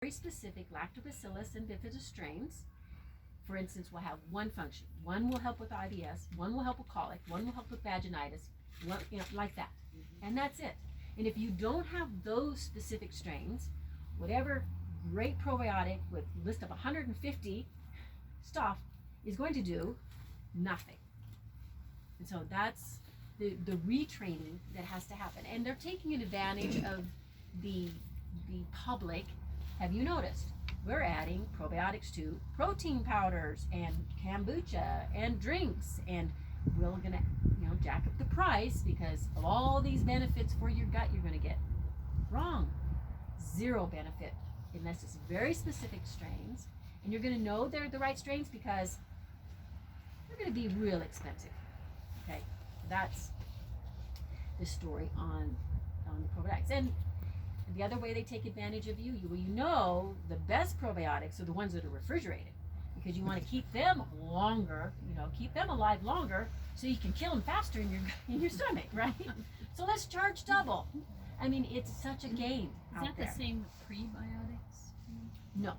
very specific lactobacillus and bifidus strains. For instance, will have one function. One will help with IBS, one will help with colic, one will help with vaginitis, one, like that. And that's it. And if you don't have those specific strains, whatever great probiotic with a list of 150 stuff is going to do nothing. And so that's the retraining that has to happen. And they're taking advantage of the public. Have you noticed? We're adding probiotics to protein powders and kombucha and drinks, and we're gonna, jack up the price because of all these benefits for your gut you're gonna get. Wrong. Zero benefit unless it's very specific strains, and you're gonna know they're the right strains because they're gonna be real expensive. Okay, that's the story on the probiotics. And the other way they take advantage of you, the best probiotics are the ones that are refrigerated, because you want to keep them longer, keep them alive longer, so you can kill them faster in your stomach, right? So let's charge double. I mean, it's such a game. Is that the same with prebiotics? No,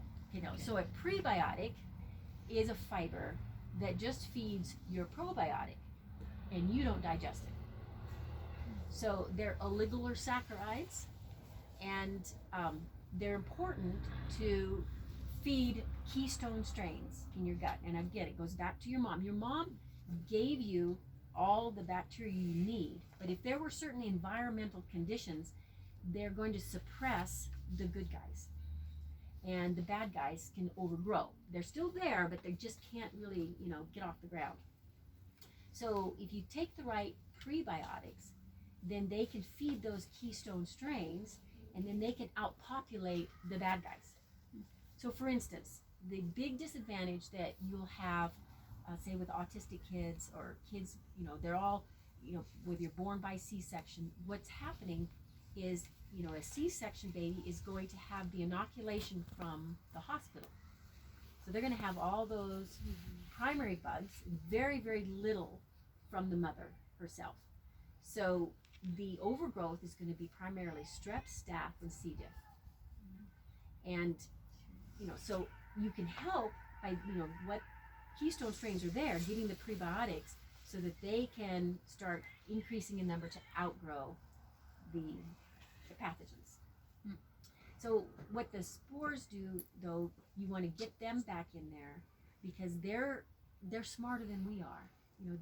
So a prebiotic is a fiber that just feeds your probiotic, and you don't digest it. So they're oligosaccharides, and they're important to feed keystone strains in your gut. And again, it goes back to your mom. Your mom gave you all the bacteria you need, but if there were certain environmental conditions, they're going to suppress the good guys, and the bad guys can overgrow. They're still there, but they just can't really, get off the ground. So if you take the right prebiotics, then they can feed those keystone strains, and then they can outpopulate the bad guys. So for instance, the big disadvantage that you'll have, say with autistic kids or kids, they're all, whether you're born by C-section, what's happening is, a C-section baby is going to have the inoculation from the hospital. So they're going to have all those primary bugs, very, very little from the mother herself. So the overgrowth is going to be primarily strep, staph, and C. diff. And, so you can help by, what keystone strains are there, getting the prebiotics so that they can start increasing in number to outgrow the pathogens. So what the spores do, though, you want to get them back in there because they're smarter than we are.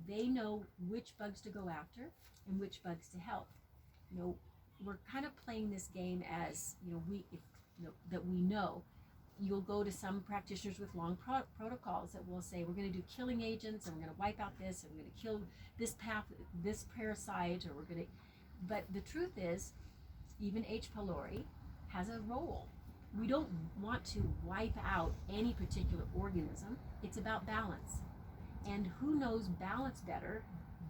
They know which bugs to go after and which bugs to help. We're kind of playing this game as, that we know. You'll go to some practitioners with long protocols that will say, we're going to do killing agents, and we're going to wipe out this, and we're going to kill this parasite, or we're going to, but the truth is, even H. pylori has a role. We don't want to wipe out any particular organism. It's about balance. And who knows balance better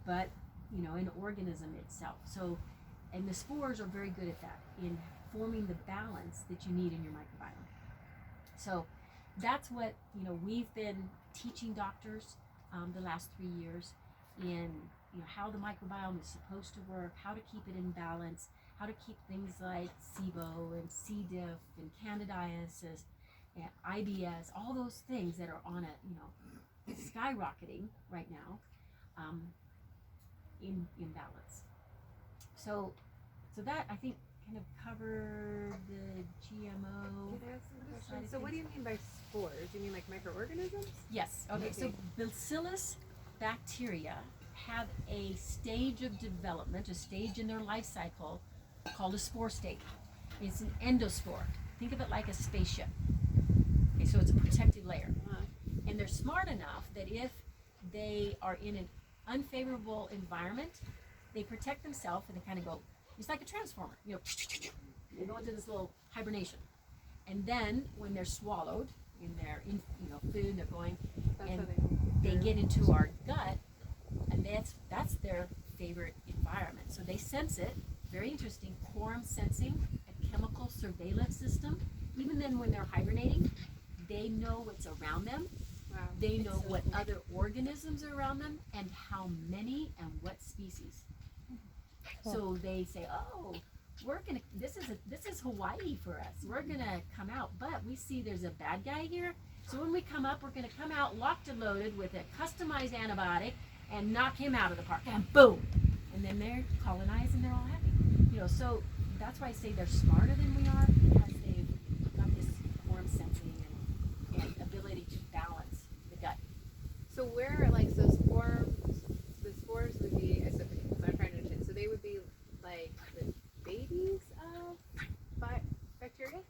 but, an organism itself. So, and the spores are very good at that, in forming the balance that you need in your microbiome. So that's what, we've been teaching doctors the last 3 years in, how the microbiome is supposed to work, how to keep it in balance, how to keep things like SIBO and C. diff and candidiasis and IBS, all those things that are on a, skyrocketing right now, in balance. So that, I think, kind of covered the GMO. So what do you mean by spores? Do you mean like microorganisms? Yes. Okay. So bacillus bacteria have a stage of development, a stage in their life cycle called a spore stage. It's an endospore. Think of it like a spaceship. Okay, so it's a protective layer. And they're smart enough that if they are in an unfavorable environment, they protect themselves and they kind of go, it's like a transformer, they go into this little hibernation. And then when they're swallowed in their food, they're going, and they get into our gut, and that's their favorite environment. So they sense it. Very interesting. Quorum sensing, a chemical surveillance system. Even then when they're hibernating, they know what's around them. Wow. They know what other organisms are around them and how many and what species. So they say, oh, this is Hawaii for us. We're gonna come out, but we see there's a bad guy here. So when we come up, we're gonna come out locked and loaded with a customized antibiotic and knock him out of the park. And boom, and then they're colonized and they're all happy. So that's why I say they're smarter than we are because they've got this form sensing and ability to balance the gut. So where like the spores would be? I'm trying to understand. So they would be like the babies of bacteria,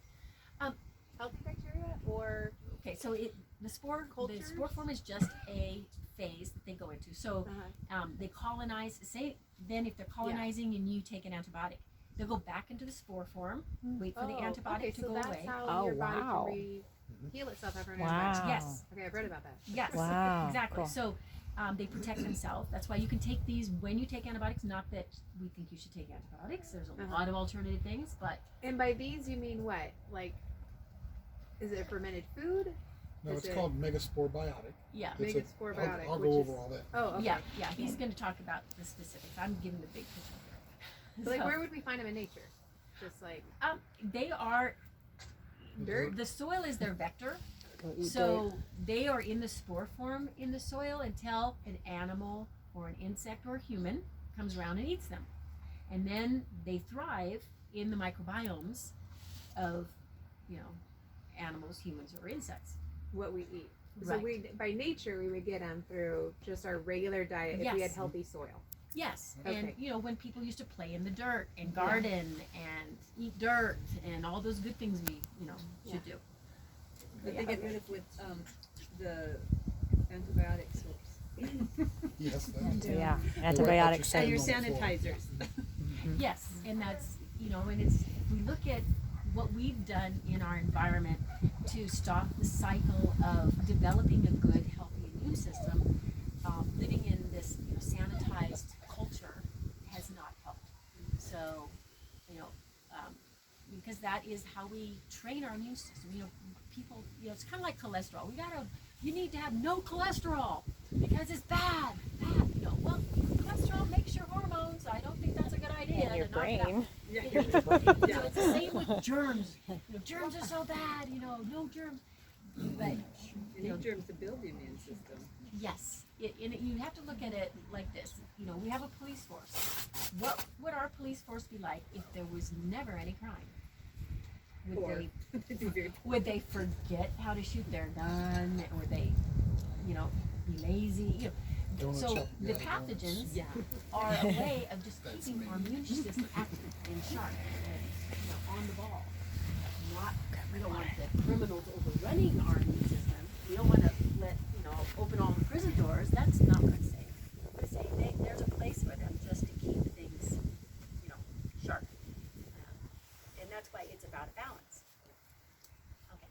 healthy bacteria, or Okay, so the spore Cultures? form is just a phase that they go into. So they colonize. Say then if they're colonizing and you take an antibiotic, they'll go back into the spore form. Wait for the antibiotic to so go that's away. how your body wow. can heal itself after an Wow. antibiotic. Yes. Okay, I've read about that. Yes. Wow, Exactly. cool. So they protect themselves. That's why you can take these when you take antibiotics. Not that we think you should take antibiotics. There's a lot of alternative things, but And by these you mean what? Like, is it fermented food? No, Is it's it- called Megaspore Biotic. yeah. It's Megaspore biotic, I'll which go is- over all that. Oh, okay. Yeah. He's going to talk about the specifics. I'm giving the big picture here. So, like, So, where would we find them in nature? Just like they are dirt? the soil is their vector. Go eat So they are in the spore form in the soil until an animal or an insect or a human comes around and eats them. And then they thrive in the microbiomes of, animals, humans, or insects. What we eat. So Right. by nature we would get them through just our regular diet if we had Yes. healthy soil. Yes. Okay. And, when people used to play in the dirt and garden and eat dirt and all those good things we, should do. But they get rid of with the antibiotic soaps. Yes, that it. Yeah, Or antibiotics. what And you're your saying on the floor. sanitizers. Yes, and that's, and it's, if we look at what we've done in our environment to stop the cycle of developing a good, healthy immune system, living in this, sanitized culture has not helped. So, because that is how we train our immune system. People, it's kind of like cholesterol. You need to have no cholesterol because it's bad. Well, cholesterol makes your hormones. I don't think that's a good idea. And your to knock it out. brain. So it's the same with germs. Germs are so bad, no germs. But You need germs to build the immune system. yes, you have to look at it like this. We have a police force. What would our police force be like if there was never any crime? Poor. Would they forget how to shoot their gun? Or would they, be lazy? Donut So shop, the yeah, donuts. pathogens are a way of just keeping our immune system active and sharp and on the ball. We don't want the criminals overrunning our immune system. We don't want to let open all the prison doors. That's not what I'm saying. I'm saying there's a place for them just to keep things sharp. And that's why it's about a balance. Okay.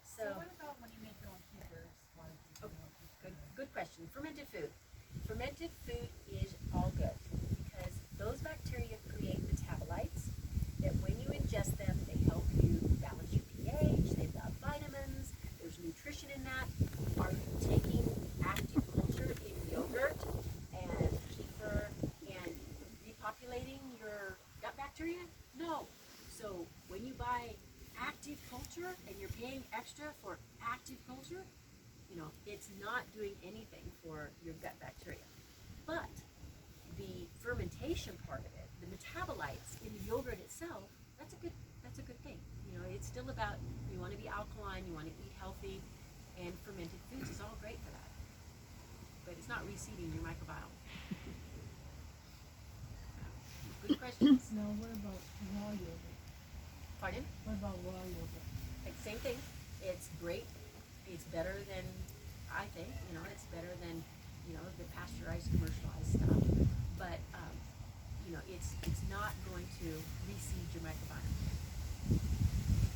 So what about when you make your own kefir? Good question. Fermented food. Fermented food is all good because those bacteria create metabolites that when you ingest them, they help you balance your pH, they've got vitamins, there's nutrition in that. Are you taking active culture in yogurt and kefir and repopulating your gut bacteria? No. So when you buy active culture and you're paying extra for active culture, it's not doing anything for your gut bacteria. But the fermentation part of it, the metabolites in the yogurt itself, that's a good thing. It's still about you want to be alkaline, you want to eat healthy, and fermented foods is all great for that. But it's not reseeding your microbiome. Good questions. Now, what about raw yogurt? Pardon? What about raw yogurt? Like same thing. It's great. It's better than, I think, it's better than, the pasteurized, commercialized stuff. But, it's not going to reseed your microbiome.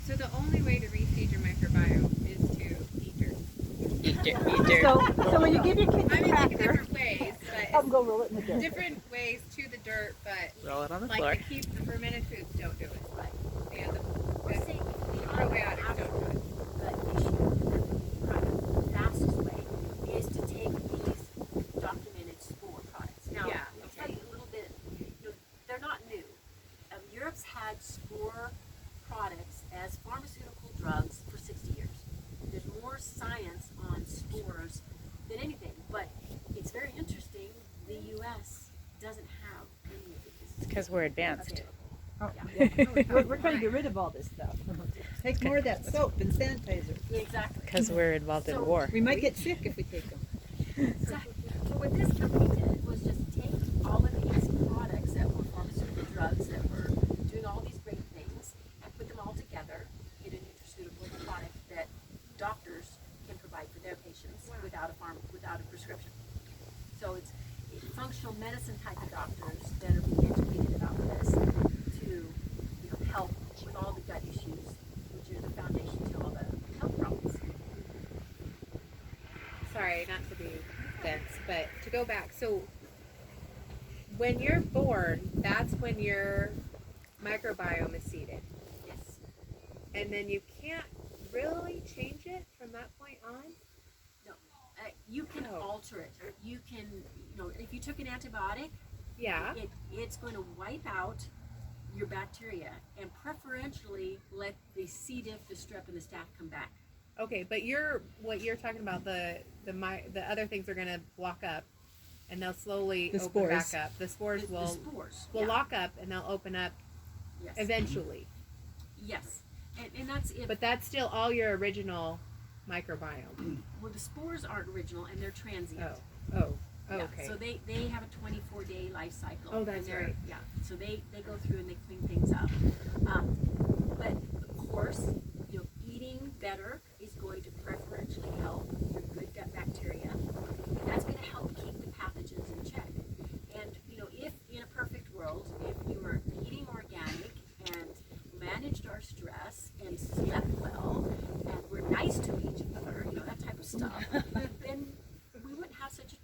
So the only way to refeed your microbiome is to eat dirt. So when you give your kids I a mean, like cracker, different ways, have them but go roll it in the dirt. different ways to the dirt, but Roll it on the like floor. to keep the fermented foods don't do it. And We're saying if we are probiotics don't do it. the issue, the fastest way is to take these documented spore products. Now, Yeah. I'll tell you a little bit, they're not new. Europe's had spore products as pharmaceutical drugs for 60 years. There's more science on spores than anything, but it's very interesting. The U.S. doesn't have any of these. Because we're advanced. Oh, Yeah. yeah. We're trying to get rid of all this stuff. Take more of that soap and sanitizer. Exactly. Because we're involved in So- war. We might get sick if we take them. Exactly. So what this company did was just take all of these products that were pharmaceutical drugs that were doing all these great things and put them all together in a nutraceutical product that doctors can provide for their patients without a prescription. So it's functional medicine type of doctors that are being educated about this to help with all the gut issues, which are the foundation to all the health problems. Sorry, not to be dense, but to go back. So when you're born, that's when your microbiome is seeded. Yes. And then you can't really change it from that point on? You can Oh. alter it. You can, if you took an antibiotic, Yeah. it's going to wipe out your bacteria and preferentially let the C. diff, the strep, and the staph come back. Okay, but what you're talking about, the other things are gonna block up and they'll slowly The open back spores. up. The spores The will spores. lock up and they'll open up Yes. eventually. Yes. And that's if. But that's still all your original microbiome. Well, the spores aren't original and they're transient. Oh, Yeah, okay. so they have a 24-day life cycle. Oh, that's and they're- right. Yeah. So they go through and they clean things up. But of course, eating better is going to preferentially help your good gut bacteria. And that's going to help keep the pathogens in check. And if in a perfect world, if we were eating organic and managed our stress and slept well and were nice to each other, that type of stuff, then we wouldn't have such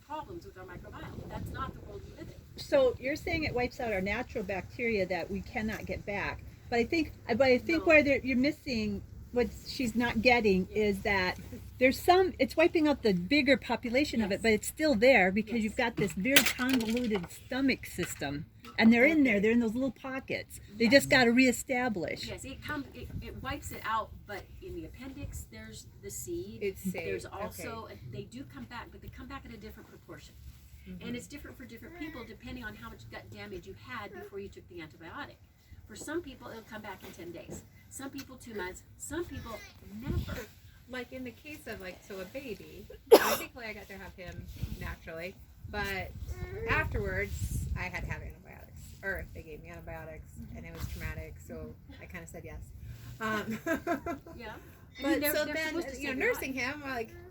problems with our microbiome. That's not the world we live in. So you're saying it wipes out our natural bacteria that we cannot get back. But I think No. where you're missing, what she's not getting is that it's wiping out the bigger population of Yes. it, but it's still there because Yes. you've got this very convoluted stomach system. And they're in there, they're in those little pockets. They just got to reestablish. Yes, it wipes it out, but in the appendix, there's the seed. It's safe. There's also, they do come back, but they come back at a different proportion. And it's different for different people depending on how much gut damage you had before you took the antibiotic. For some people, it'll come back in 10 days. Some people 2 months. Some people never. Like in the case of a baby, basically I got to have him naturally, but afterwards I had to have antibiotics, or they gave me antibiotics, and it was traumatic, so I kind of said yes. Yeah. I But mean, they're so supposed then, to save your nursing him,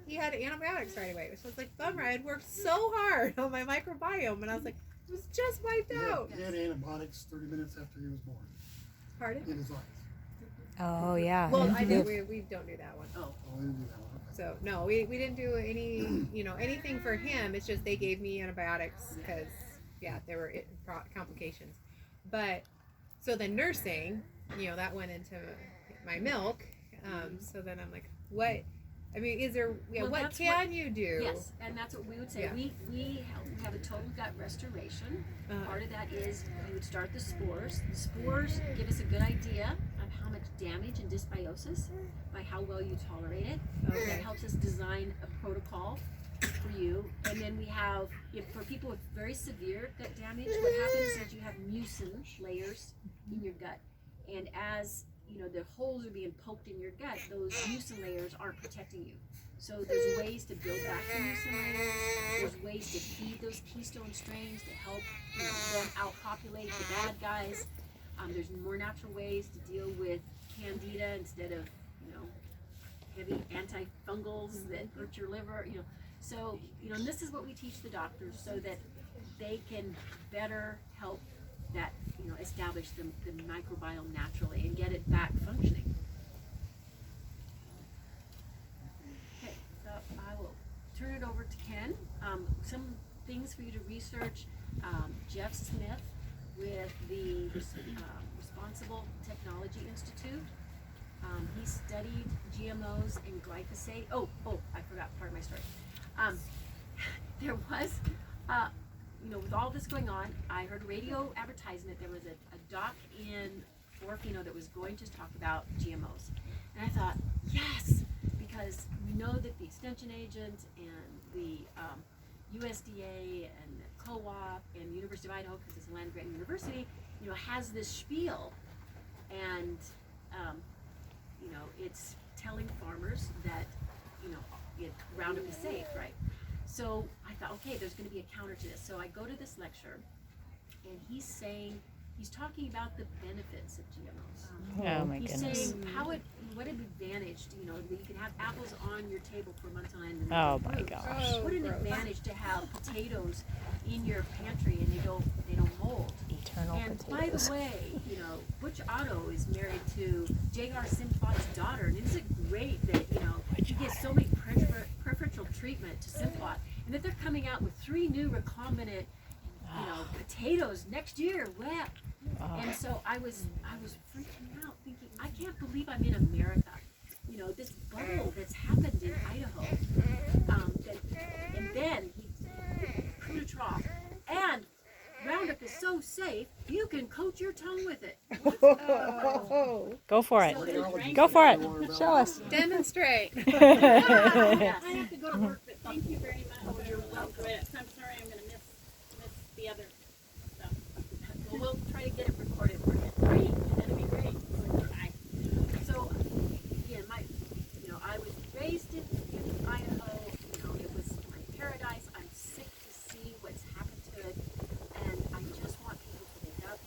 he had antibiotics right away. So it's like, bummer, I had worked so hard on my microbiome, and I was like, it was just wiped out. He had antibiotics 30 minutes after he was born Pardon? in his eyes. Oh, yeah. Well, I do. We don't do that one. Oh, Oh, we didn't do that one. Okay. So no, we didn't do any, anything for him. It's just they gave me antibiotics because, there were complications. But so then nursing, that went into my milk. So then I'm like, what? I mean, is there? Yeah, Well, what that's can you do? yes, and that's what we would say. Yeah. We have a total gut restoration. Uh, Part of that is you would start the spores. The spores give us a good idea of how much damage and dysbiosis by how well you tolerate it. That Okay. helps us design a protocol for you. And then we have, for people with very severe gut damage, what happens is you have mucin layers in your gut. And as the holes are being poked in your gut, those mucin layers aren't protecting you. So there's ways to build back the mucin layers. There's ways to feed those keystone strains to help them outpopulate the bad guys. There's more natural ways to deal with candida instead of heavy antifungals that hurt your liver. So and this is what we teach the doctors so that they can better help that establish the microbiome naturally and get it back functioning. Okay, so I will turn it over to Ken. Some things for you to research. Jeff Smith with the Responsible Technology Institute. He studied GMOs and glyphosate. Oh, I forgot part of my story. There was, with all this going on, I heard a radio advertisement. There was a doc in Orfino that was going to talk about GMOs. And I thought, yes, because we know that the extension agent and the USDA and the co-op and the University of Idaho, because it's a land grant university, has this spiel, and it's telling farmers that Roundup is safe, right? So I thought, okay, there's going to be a counter to this. So I go to this lecture, and he's talking about the benefits of GMOs. Oh my He's goodness. saying what an advantage, that you can have apples on your table for months on end. And Oh they my grow. gosh. What an advantage to have potatoes in your pantry and they don't mold. Eternal And by potatoes. the way, Butch Otto is married to J.R. Simplot's daughter, and isn't it great that he gets so many preferential treatment to Simplot, and that they're coming out with 3 new recombinant potatoes next year. Wow. And so I was freaking out, thinking, I can't believe I'm in America. This bubble that's happened in Idaho. And then he coup de trough. And Roundup is so safe, you can coat your tongue with it. Go for it. So Go for it. Show us. Demonstrate. Yes. I have to go to work, but thank you very much. Oh, you're welcome. I'm sorry I'm gonna miss the other stuff. Well, we'll try to get it recorded for you. Great, that'd be great. Bye. So, again, I was raised in Idaho. It was my paradise. I'm sick to see what's happened to it, and I just want people to wake up.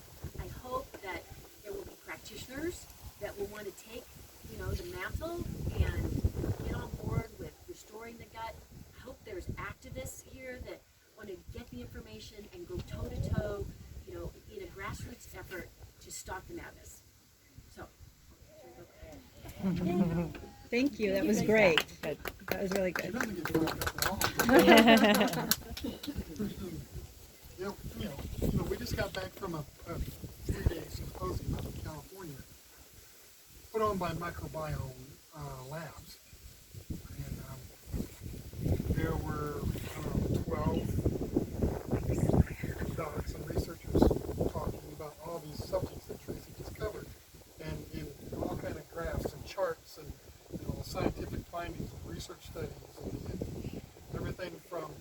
I hope that there will be practitioners that will want to take, the mantle and get on board with restoring the gut. I hope there's activists here that want to get the information and go toe to toe, in a grassroots effort to stop the madness. So. Thank you. That was great. That was really She good. doesn't get wrapped up at all. We just got back from a 3-day symposium up in California, put on by Microbiome Labs, and there were 12 docs and researchers talking about all these subjects that Tracy just covered, and in all kind of graphs and charts and scientific findings and research studies and everything from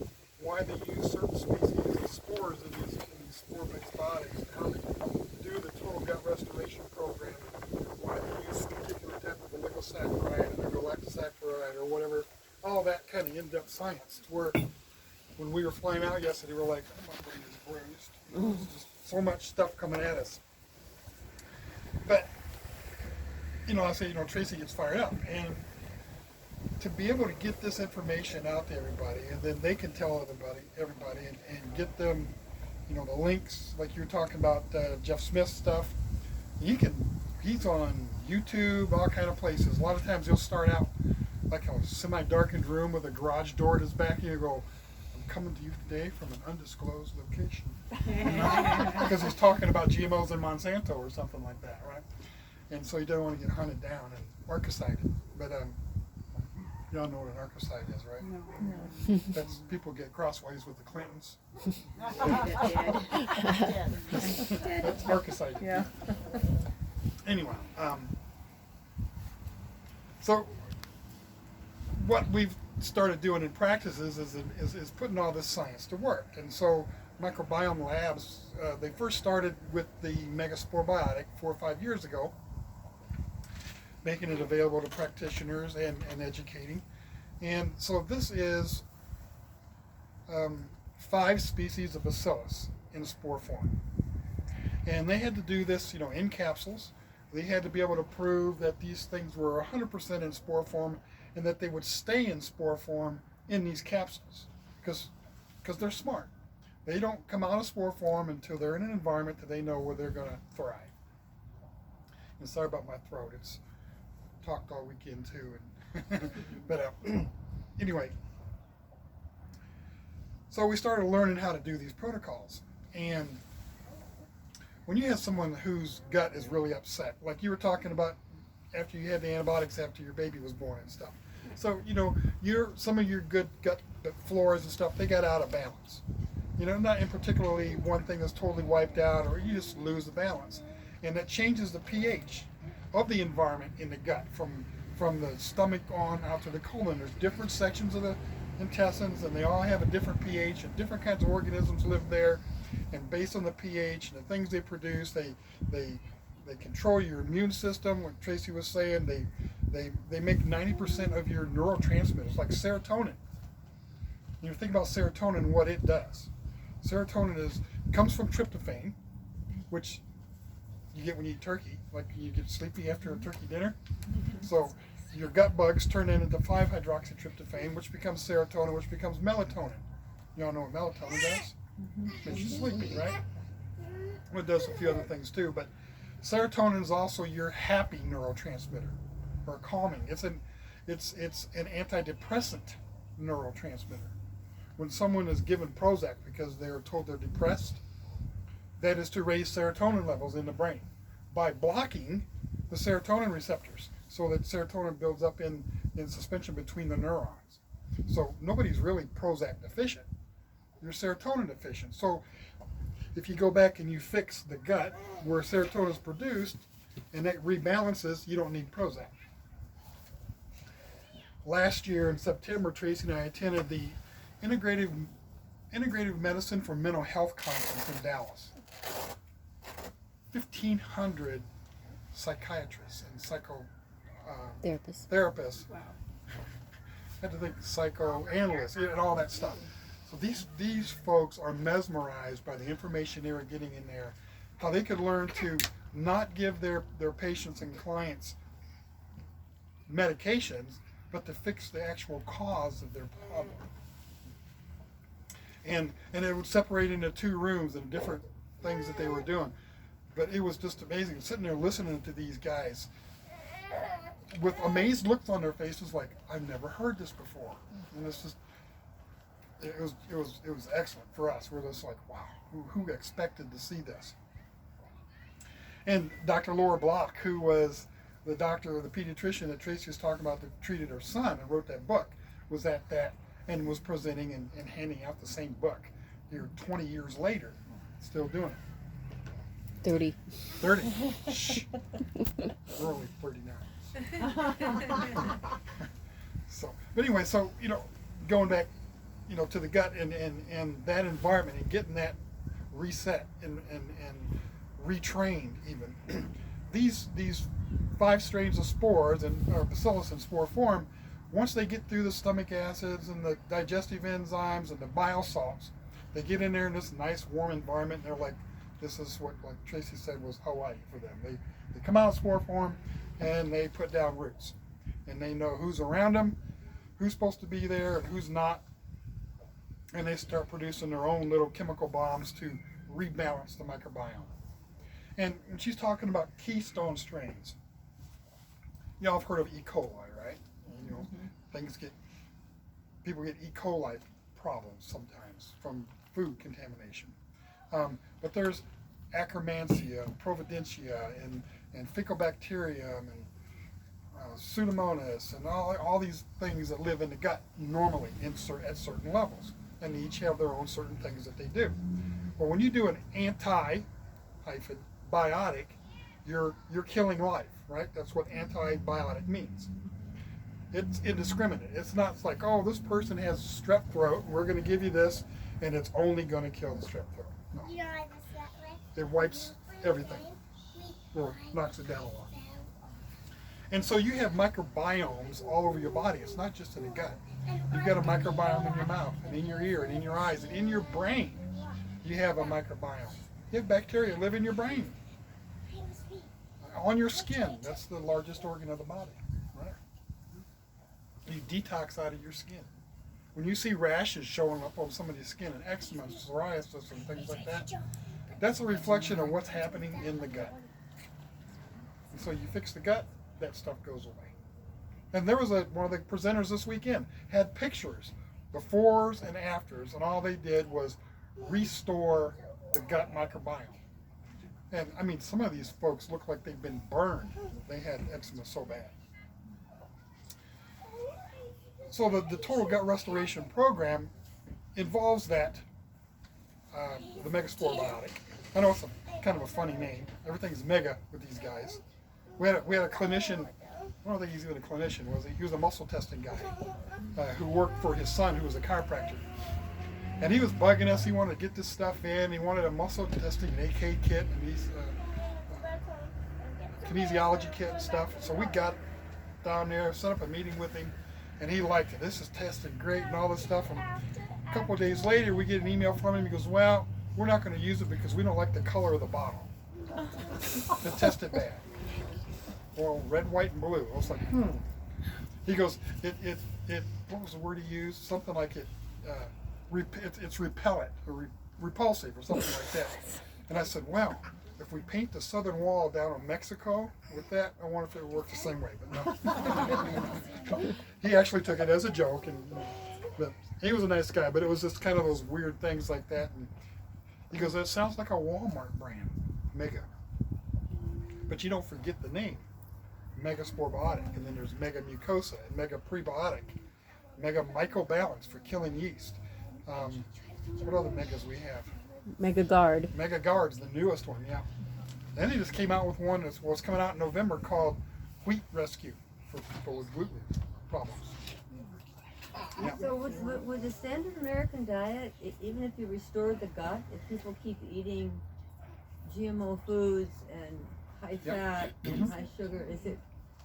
why they use certain species of spores in these spore-based bodies, and how they do the total gut restoration program, and why they use a particular type of oligosaccharide and a galactosaccharide or whatever, all that kind of in-depth science, to where when we were flying out yesterday, we're like, oh, my brain is bruised. There's just so much stuff coming at us. But, I say, Tracy gets fired up, and to be able to get this information out to everybody, and then they can tell everybody, and get them, the links, like you're talking about Jeff Smith's stuff. He's on YouTube, all kind of places. A lot of times he'll start out like a semi-darkened room with a garage door at his back, and you go, I'm coming to you today from an undisclosed location. Because he's talking about GMOs in Monsanto or something like that, right? And so he doesn't want to get hunted down and archicided. But y'all know what an archicide is, right? No. That's people get crossways with the Clintons. That's archicide. Yeah. Anyway, so what we've started doing in practices is putting all this science to work. And so Microbiome Labs, they first started with the Megaspore Biotic 4 or 5 years ago, making it available to practitioners and educating. And so this is 5 species of bacillus in spore form. And they had to do this, in capsules. They had to be able to prove that these things were 100% in spore form and that they would stay in spore form in these capsules, because they're smart. They don't come out of spore form until they're in an environment that they know where they're going to thrive. And sorry about my throat. It's talked all weekend too. And but anyway, so we started learning how to do these protocols. And when you have someone whose gut is really upset, like you were talking about after you had the antibiotics after your baby was born and stuff. So, some of your good gut floras and stuff, they got out of balance. Not in particularly one thing that's totally wiped out, or you just lose the balance. and that changes the pH of the environment in the gut from the stomach on out to the colon. There's different sections of the intestines, and they all have a different pH, and different kinds of organisms live there. And based on the pH and the things they produce, they control your immune system. What Tracy was saying, they make 90% of your neurotransmitters, like serotonin. You think about serotonin and what it does. Serotonin comes from tryptophan, which you get when you eat turkey, like you get sleepy after a turkey dinner. So your gut bugs turn it into 5-hydroxytryptophan, which becomes serotonin, which becomes melatonin. You all know what melatonin does? Makes you sleepy, right? Well, it does a few other things too, but serotonin is also your happy neurotransmitter, or calming. It's an antidepressant neurotransmitter. When someone is given Prozac because they are told they're depressed, that is to raise serotonin levels in the brain by blocking the serotonin receptors, so that serotonin builds up in suspension between the neurons. So nobody's really Prozac deficient. You're serotonin deficient. So if you go back and you fix the gut where serotonin is produced and that rebalances, you don't need Prozac. Last year in September, Tracy and I attended the Integrative Medicine for Mental Health Conference in Dallas. 1,500 psychiatrists and therapists. Wow. I had to think psychoanalysts and all that stuff. So these folks are mesmerized by the information they were getting in there, how they could learn to not give their patients and clients medications, but to fix the actual cause of their problem. And it would separate into 2 rooms and different things that they were doing. But it was just amazing, sitting there listening to these guys with amazed looks on their faces, like, I've never heard this before. And it's just, it was excellent for us. We're just like, wow, who expected to see this? And Dr. Laura Block, who was the doctor, the pediatrician that Tracy was talking about that treated her son and wrote that book, was at that and was presenting and handing out the same book here 20 years later, still doing it. 30. 30. Shh. We're only 39. So, but anyway, so, going back, to the gut and that environment and getting that reset and retrained even. These 5 strains of spores or bacillus in spore form, once they get through the stomach acids and the digestive enzymes and the bile salts, they get in there in this nice warm environment, and they're like, this is what, like Tracy said, was Hawaii for them. They come out of spore form and they put down roots, and they know who's around them, who's supposed to be there and who's not, and they start producing their own little chemical bombs to rebalance the microbiome. And she's talking about keystone strains. Y'all have heard of E. coli, right? People get E. coli problems sometimes from food contamination. But there's Akkermansia, Providentia, and Ficobacterium, and Pseudomonas, and all these things that live in the gut normally at certain levels, and they each have their own certain things that they do. But when you do an anti-biotic, you're killing life, right? That's what antibiotic means. It's indiscriminate. It's not like, oh, this person has strep throat, we're going to give you this, and it's only going to kill the strep throat. No. It wipes everything, or knocks it down a lot. And so you have microbiomes all over your body. It's not just in the gut. You've got a microbiome in your mouth, and in your ear, and in your eyes, and in your brain. You have a microbiome. You have bacteria live in your brain. On your skin, that's the largest organ of the body, right? You detox out of your skin. When you see rashes showing up on somebody's skin, and eczema, psoriasis, and things like that, that's a reflection of what's happening in the gut. And so you fix the gut, that stuff goes away. And there was one of the presenters this weekend had pictures, befores and afters, and all they did was restore the gut microbiome. And I mean, some of these folks look like they've been burned. They had eczema so bad. So the Total Gut Restoration Program involves that, the Megaspore Biotic. I know it's kind of a funny name. Everything's mega with these guys. We had a clinician. I don't think he's even a clinician, was he? He was a muscle testing guy who worked for his son, who was a chiropractor. And he was bugging us. He wanted to get this stuff in. He wanted a muscle testing AK kit and these kinesiology kit and stuff. So we got down there, set up a meeting with him, and he liked it. This is testing great and all this stuff. And a couple of days later, we get an email from him. He goes, well, we're not going to use it because we don't like the color of the bottle. It tested bad. Well, red, white, and blue. I was like, He goes, what was the word he used? Something like it's repellent or repulsive or something like that. And I said, well, if we paint the southern wall down in Mexico with that, I wonder if it would work the same way. But no. He actually took it as a joke, but he was a nice guy. But it was just kind of those weird things like that. And he goes, that sounds like a Walmart brand, Mega. But you don't forget the name. Mega Sporbiotic, and then there's Mega Mucosa and Mega Prebiotic, Mega Mycobalance for killing yeast. What other megas we have? Mega Guard. Mega Guard's the newest one, yeah. Then he just came out with one that's what's coming out in November called Wheat Rescue for people with gluten problems. Yeah. So with the standard American diet, even if you restore the gut, if people keep eating GMO foods and high fat and high sugar,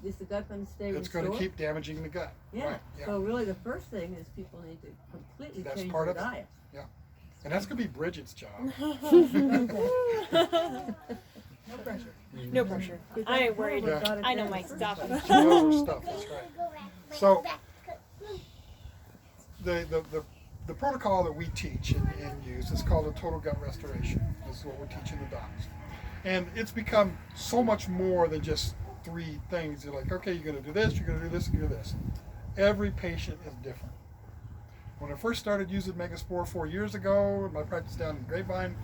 is the gut going to stay restored? It's going to keep damaging the gut. Yeah. Right. Yeah. So really the first thing is people need to completely That's change part their of it. diet. Yeah. And that's going to be Bridget's job. No pressure. No pressure. I ain't worried. Yeah. I know my stuff. She knows her stuff, that's right. So the protocol that we teach and use is called a total gut restoration. This is what we're teaching the docs. And it's become so much more than just 3 things. You're like, okay, you're going to do this, you're going to do this, you're going to do this. Every patient is different. When I first started using Megaspore 4 years ago, in my practice down in Grapevine,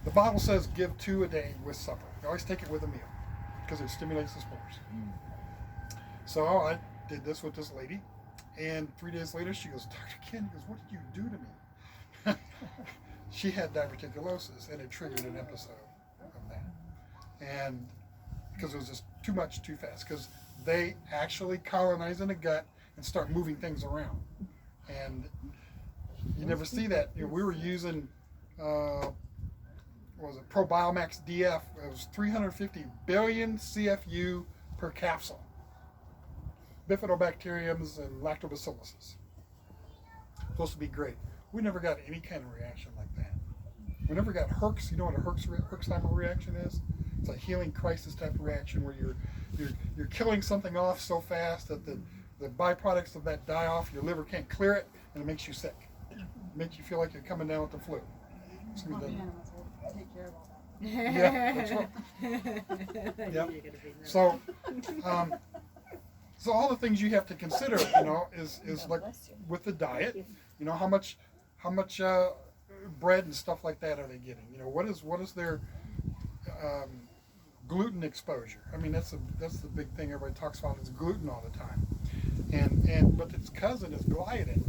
the bottle says give 2 a day with supper. You always take it with a meal because it stimulates the spores. So I did this with this lady, and 3 days later she goes, Dr. Ken, he goes, what did you do to me? She had diverticulosis, and it triggered an episode of that. And because it was just too much too fast, because they actually colonize in the gut and start moving things around. And you never see that. You know, we were using, what was it, ProBiomax DF. It was 350 billion CFU per capsule. Bifidobacteriums and lactobacilluses. Supposed to be great. We never got any kind of reaction like that. We never got Herx. You know what a Herxheimer reaction is? It's a healing crisis type of reaction where you're killing something off so fast that the byproducts of that die off, your liver can't clear it, and it makes you sick. It makes you feel like you're coming down with the flu. Take care of all that. Yeah, that's right. Yep. So, so all the things you have to consider, you know, is like with the diet, you know, how much bread and stuff like that are they getting? You know, what is their gluten exposure? I mean, that's the big thing everybody talks about is gluten all the time, but its cousin is gliadin.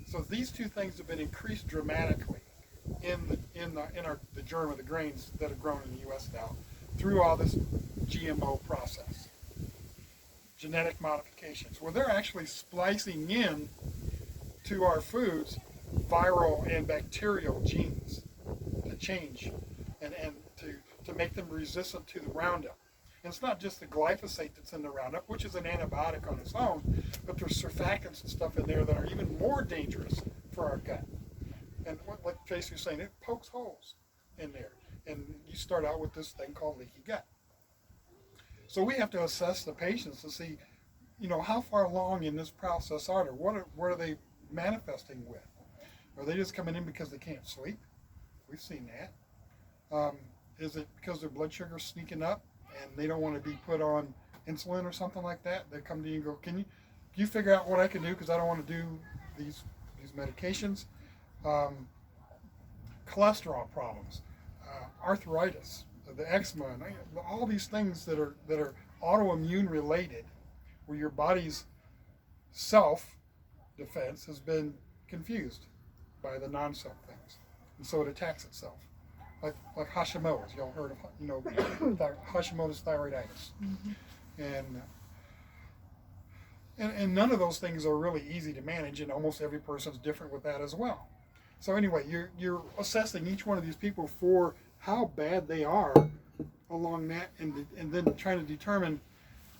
So these 2 things have been increased dramatically in the germ of the grains that are grown in the U.S. now through all this GMO process, genetic modifications, where they're actually splicing in to our foods viral and bacterial genes to change and to make them resistant to the Roundup. And it's not just the glyphosate that's in the Roundup, which is an antibiotic on its own, but there's surfactants and stuff in there that are even more dangerous for our gut. And like Tracy was saying, it pokes holes in there. And you start out with this thing called leaky gut. So we have to assess the patients to see, you know, how far along in this process are they? What are they manifesting with? Are they just coming in because they can't sleep? We've seen that. Is it because their blood sugar's sneaking up and they don't want to be put on insulin or something like that? They come to you and go, can you figure out what I can do because I don't want to do these medications? Cholesterol problems, arthritis, the eczema, and all these things that are autoimmune related, where your body's self-defense has been confused by the non-self things, and so it attacks itself. like Hashimoto's. Y'all heard of Hashimoto's thyroiditis, and none of those things are really easy to manage, and almost every person's different with that as well. So anyway, you're assessing each one of these people for how bad they are along that, and then trying to determine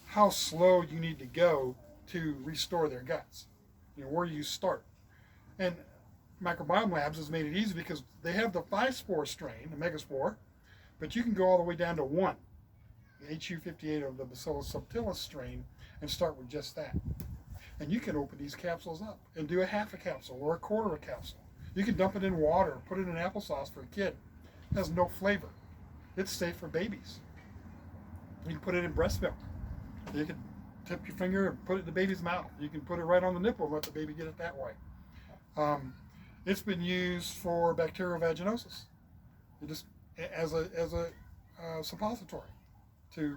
how slow you need to go to restore their guts. Where you start. And Microbiome Labs has made it easy because they have the 5-spore strain, the megaspore, but you can go all the way down to 1, the HU58 of the Bacillus subtilis strain, and start with just that. And you can open these capsules up and do a half a capsule or a quarter of a capsule. You can dump it in water, put it in applesauce for a kid. It has no flavor. It's safe for babies. You can put it in breast milk. You can tip your finger and put it in the baby's mouth. You can put it right on the nipple and let the baby get it that way. It's been used for bacterial vaginosis, just as a suppository to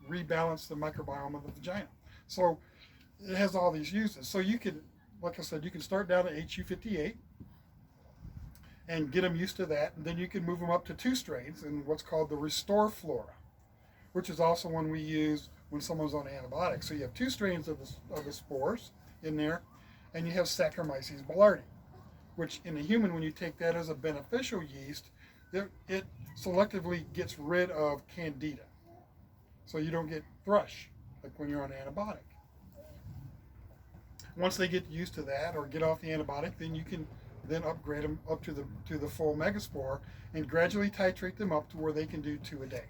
rebalance the microbiome of the vagina. So it has all these uses. So you can, like I said, you can start down at HU58 and get them used to that, and then you can move them up to 2 strains in what's called the Restore Flora, which is also one we use when someone's on antibiotics. So you have 2 strains of the spores in there, and you have Saccharomyces boulardii, which in a human, when you take that as a beneficial yeast, it selectively gets rid of candida. So you don't get thrush, like when you're on antibiotic. Once they get used to that or get off the antibiotic, then you can then upgrade them up to the full megaspore and gradually titrate them up to where they can do 2 a day.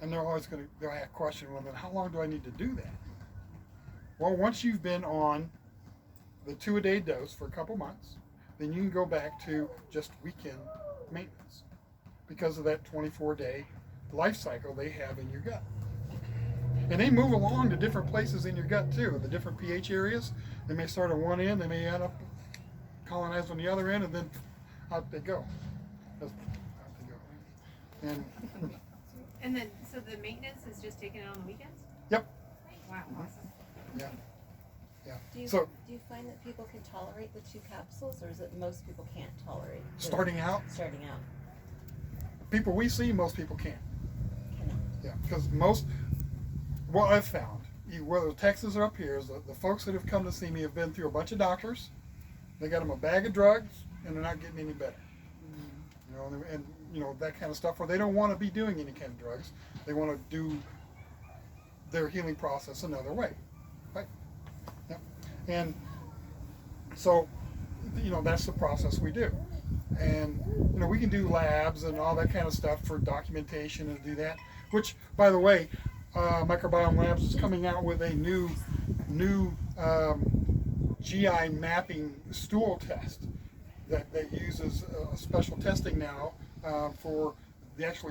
And they're always going to ask a question, well, then how long do I need to do that? Well, once you've been on the 2 a day dose for a couple months, then you can go back to just weekend maintenance because of that 24-day life cycle they have in your gut. And they move along to different places in your gut too, the different pH areas. They may start at one end, they may end up colonized on the other end, and then out they go. Out they go. And then, so the maintenance is just taken out on the weekends? Yep. Wow, awesome. Yeah. Yeah. Do you, So do you find that people can tolerate the 2 capsules, or is it most people can't tolerate? starting out, Starting out. people we see, most people can't. Cannot. Yeah, because what I've found, whether Texas or up here, is the folks that have come to see me have been through a bunch of doctors. They got them a bag of drugs, and they're not getting any better. And that kind of stuff, where they don't want to be doing any kind of drugs. They want to do their healing process another way, right? Yeah. And so, that's the process we do. And we can do labs and all that kind of stuff for documentation and do that. Which, by the way, Microbiome Labs is coming out with a new GI mapping stool test that uses special testing now for the actual